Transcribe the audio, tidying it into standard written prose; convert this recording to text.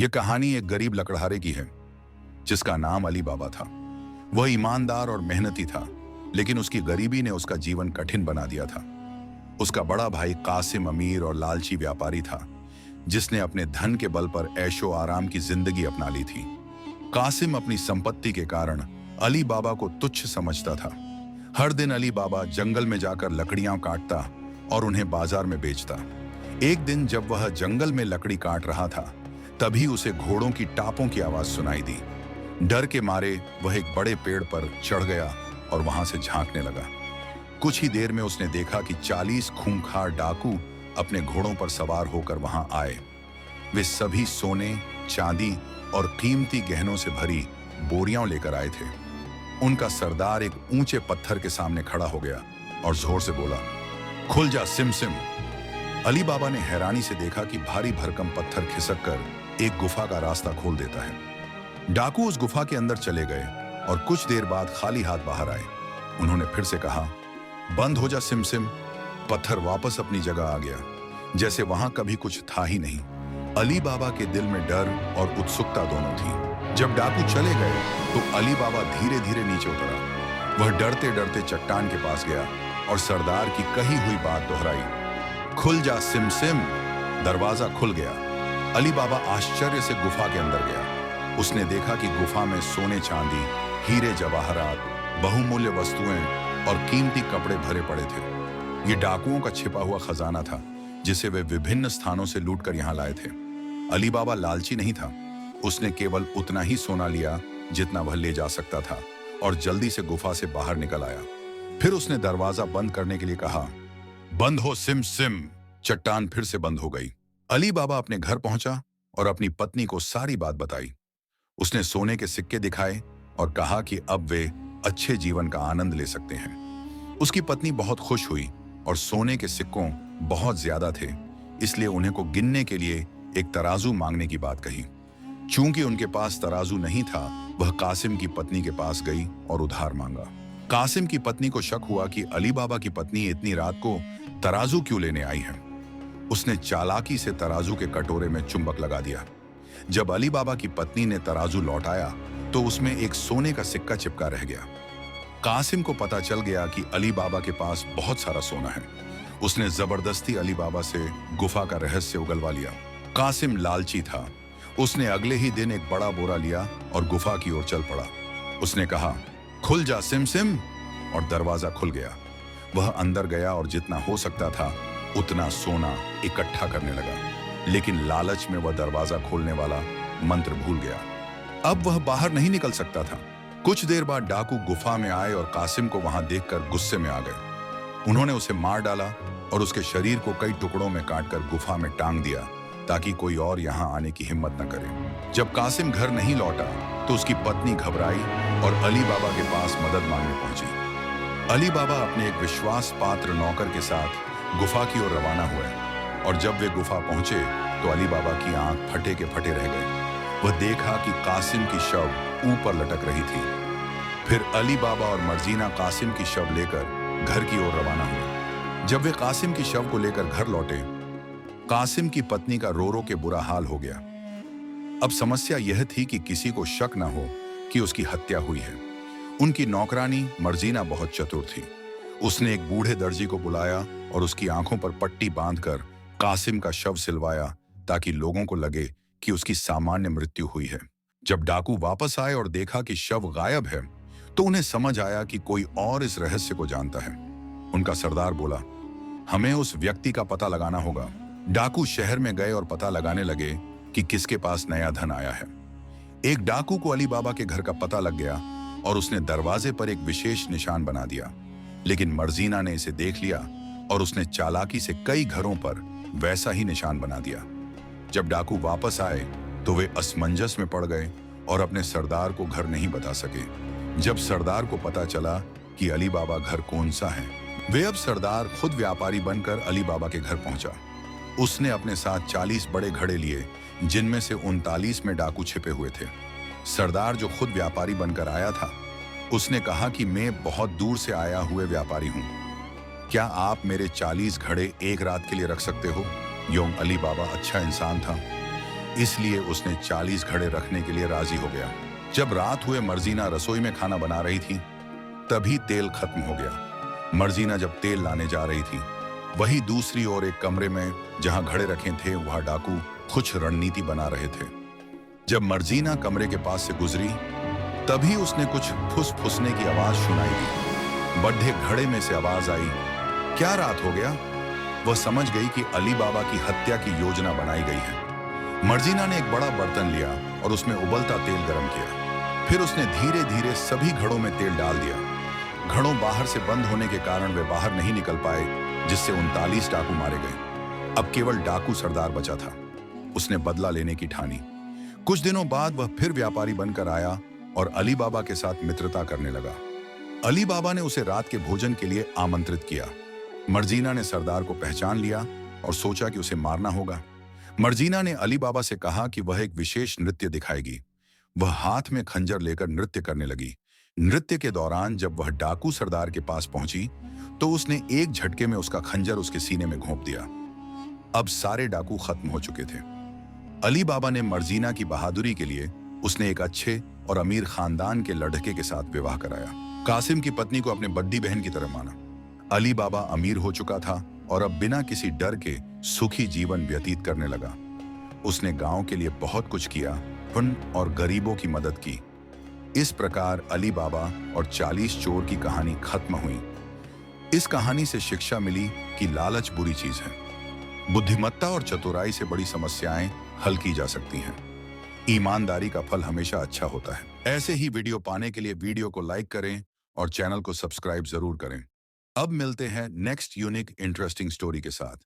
यह कहानी एक गरीब लकड़हारे की है जिसका नाम अली बाबा था। वह ईमानदार और मेहनती था, लेकिन उसकी गरीबी ने उसका जीवन कठिन बना दिया था। उसका बड़ा भाई कासिम अमीर और लालची व्यापारी था, जिसने अपने धन के बल पर ऐशो आराम की जिंदगी अपना ली थी। कासिम अपनी संपत्ति के कारण अली बाबा को तुच्छ समझता था। हर दिन अली बाबा जंगल में जाकर लकड़ियां काटता और उन्हें बाजार में बेचता। एक दिन जब वह जंगल में लकड़ी काट रहा था, तभी उसे घोड़ों की टापों की आवाज सुनाई दी। डर के मारे वह एक बड़े पेड़ पर चढ़ गया और वहां से झांकने लगा। कुछ ही देर में उसने देखा कि 40 खूंखार डाकू अपने घोड़ों पर सवार होकर वहां आए। वे सभी सोने, चांदी और कीमती गहनों से भरी बोरियां लेकर आए थे। उनका सरदार एक ऊंचे पत्थर के सामने खड़ा हो गया और जोर से बोला, खुल जा सिम सिम। अली बाबा ने हैरानी से देखा कि भारी भरकम पत्थर खिसक कर एक गुफा का रास्ता खोल देता है। डाकू उस गुफा के अंदर चले गए और कुछ देर बाद खाली हाथ बाहर आए। उन्होंने फिर से कहा, बंद हो जा सिम सिम। पत्थर वापस अपनी जगह आ गया, जैसे वहां कभी कुछ था ही नहीं। अली बाबा के दिल में डर और उत्सुकता दोनों थी। जब डाकू चले गए तो अली बाबा धीरे धीरे नीचे उतरा। वह डरते डरते चट्टान के पास गया और सरदार की कही हुई बात दोहराई, खुल जा सिम सिम। दरवाजा खुल गया। अली बाबा आश्चर्य से गुफा के अंदर गया। उसने देखा कि गुफा में सोने चांदी, हीरे जवाहरात, बहुमूल्य वस्तुएं और कीमती कपड़े भरे पड़े थे। ये डाकुओं का छिपा हुआ खजाना था, जिसे वे विभिन्न स्थानों से लूटकर यहां लाए थे। अली बाबा लालची नहीं था। उसने केवल उतना ही सोना लिया जितना वह ले जा सकता था और जल्दी से गुफा से बाहर निकल आया। फिर उसने दरवाजा बंद करने के लिए कहा, बंद हो सिम सिम। चट्टान फिर से बंद हो गई। अली बाबा अपने घर पहुंचा और अपनी पत्नी को सारी बात बताई। उसने सोने के सिक्के दिखाए और कहा कि अब वे अच्छे जीवन का आनंद ले सकते हैं। उसकी पत्नी बहुत खुश हुई और सोने के सिक्कों बहुत ज्यादा थे, इसलिए उन्हें को गिनने के लिए एक तराजू मांगने की बात कही। चूंकि उनके पास तराजू नहीं था, वह कासिम की पत्नी के पास गई और उधार मांगा। कासिम की पत्नी को शक हुआ कि अली बाबा की पत्नी इतनी रात को तराजू क्यों लेने आई है। उसने चालाकी से तराजू के कटोरे में चुंबक लगा दिया। जब अली बाबा की पत्नी ने तराजू लौटाया तो उसमें एक सोने का सिक्का चिपका रह गया। कासिम को पता चल गया कि अली बाबा के पास बहुत सारा सोना है। उसने जबरदस्ती अली बाबा से गुफा का रहस्य उगलवा लिया। कासिम लालची था। उसने अगले ही दिन एक बड़ा बोरा लिया और गुफा की ओर चल पड़ा। उसने कहा, खुल जा सिम सिम, और दरवाजा खुल गया। वह अंदर गया और जितना हो सकता था उतना सोना इकट्ठा करने लगा, लेकिन लालच में वह दरवाजा खोलने वाला मंत्र भूल गया। अब वह बाहर नहीं निकल सकता था। कुछ देर बाद डाकू गुफा में आए और कासिम को वहां देखकर गुस्से में आ गए। उन्होंने उसे मार डाला और उसके शरीर को कई टुकड़ों में काटकर गुफा में टांग दिया, ताकि कोई और यहां आने की हिम्मत न करे। जब कासिम घर नहीं लौटा तो उसकी पत्नी घबराई और अली बाबा के पास मदद मांगने पहुंची। अली बाबा अपने एक विश्वास पात्र नौकर के साथ गुफा की ओर रवाना हुए और जब वे गुफा पहुंचे तो अली बाबा की आंख फटे के फटे रह गए। वह देखा कि कासिम की शव ऊपर लटक रही थी। फिर अली बाबा और मर्जीना कासिम की शव लेकर घर की ओर रवाना हुए। जब वे कासिम की शव को लेकर घर लौटे, कासिम की पत्नी का रो रो के बुरा हाल हो गया। अब समस्या यह थी कि किसी को शक न हो कि उसकी हत्या हुई है। उनकी नौकरानी मर्जीना बहुत चतुर थी। उसने एक बूढ़े दर्जी को बुलाया और उसकी आंखों पर पट्टी बांधकर कासिम का शव सिलवाया, ताकि लोगों को लगे कि उसकी सामान्य मृत्यु हुई है। जब डाकू वापस आए और देखा कि शव गायब है, तो उन्हें समझ आया कि कोई और इस रहस्य को जानता है। उनका सरदार बोला, हमें उस व्यक्ति का पता लगाना होगा। डाकू शहर में गए और पता लगाने लगे कि किसके पास नया धन आया है। एक डाकू को अली बाबा के घर का पता लग गया और उसने दरवाजे पर एक विशेष निशान बना दिया, लेकिन मर्जीना ने इसे देख लिया और उसने चालाकी से कई घरों पर वैसा ही निशान बना दिया। जब डाकू वापस आए तो वे असमंजस में पड़ गए और अपने सरदार को घर नहीं बता सके। जब सरदार को पता चला कि अली बाबा घर कौन सा है, वे अब सरदार खुद व्यापारी बनकर अली बाबा के घर पहुंचा। उसने अपने साथ 40 बड़े घड़े लिए, जिनमें से 39 में डाकू छिपे हुए थे। सरदार जो खुद व्यापारी बनकर आया था, उसने कहा कि मैं बहुत दूर से आया हुए व्यापारी हूं। क्या आप मेरे 40 घड़े एक रात के लिए रख सकते हो? यों अली बाबा अच्छा इंसान था। इसलिए उसने 40 घड़े रखने के लिए राजी हो गया। जब रात हुए मर्जीना रसोई में खाना बना रही थी, तभी तेल खत्म हो गया। मर्जीना जब तेल लाने जा रही थी, वही दूसरी ओर एक कमरे में जहां घड़े रखे थे, वहां डाकू कुछ रणनीति बना रहे थे। जब मर्जीना कमरे के पास से गुजरी, तभी उसने कुछ फुसफुसने की आवाज सुनाई दी। बड्ढे घड़े में से आवाज आई, क्या रात हो गया? वह समझ गई कि अली बाबा की हत्या की योजना बनाई गई है। मर्जीना ने एक बड़ा बर्तन लिया और उसमें उबलता तेल गर्म किया। फिर उसने धीरे धीरे सभी घड़ों में तेल डाल दिया। घड़ों बाहर से बंद होने के कारण वे बाहर नहीं निकल पाए, जिससे 39 डाकू मारे गए। अब केवल डाकू सरदार बचा था। उसने बदला लेने की ठानी। कुछ दिनों बाद वह फिर व्यापारी बनकर आया और अली बाबा के साथ मित्रता करने लगा। अली बाबा ने उसे रात के भोजन के लिए आमंत्रित किया। मर्जीना ने सरदार को पहचान लिया और सोचा कि उसे मारना होगा। मर्जीना ने अली बाबा से कहा कि वह एक विशेष नृत्य दिखाएगी। वह हाथ में खंजर लेकर नृत्य करने लगी। नृत्य के दौरान जब वह डाकू सरदार के पास पहुंची, तो उसने एक झटके में उसका खंजर उसके सीने में घोंप दिया। अब सारे डाकू खत्म हो चुके थे। अली बाबा ने मर्जीना की बहादुरी के लिए उसने एक अच्छे और अमीर खानदान के लड़के के साथ विवाह कराया। कासिम की पत्नी को अपने बड्डी बहन की तरह माना। अली बाबा अमीर हो चुका था और अब बिना किसी डर के सुखी जीवन व्यतीत करने लगा। उसने गांव के लिए बहुत कुछ किया और गरीबों की मदद की। इस प्रकार अली बाबा और 40 चोर की कहानी खत्म हुई। इस कहानी से शिक्षा मिली कि लालच बुरी चीज है। बुद्धिमत्ता और चतुराई से बड़ी समस्याएं हल की जा सकती हैं। ईमानदारी का फल हमेशा अच्छा होता है। ऐसे ही वीडियो पाने के लिए वीडियो को लाइक करें और चैनल को सब्सक्राइब जरूर करें। अब मिलते हैं नेक्स्ट यूनिक इंटरेस्टिंग स्टोरी के साथ।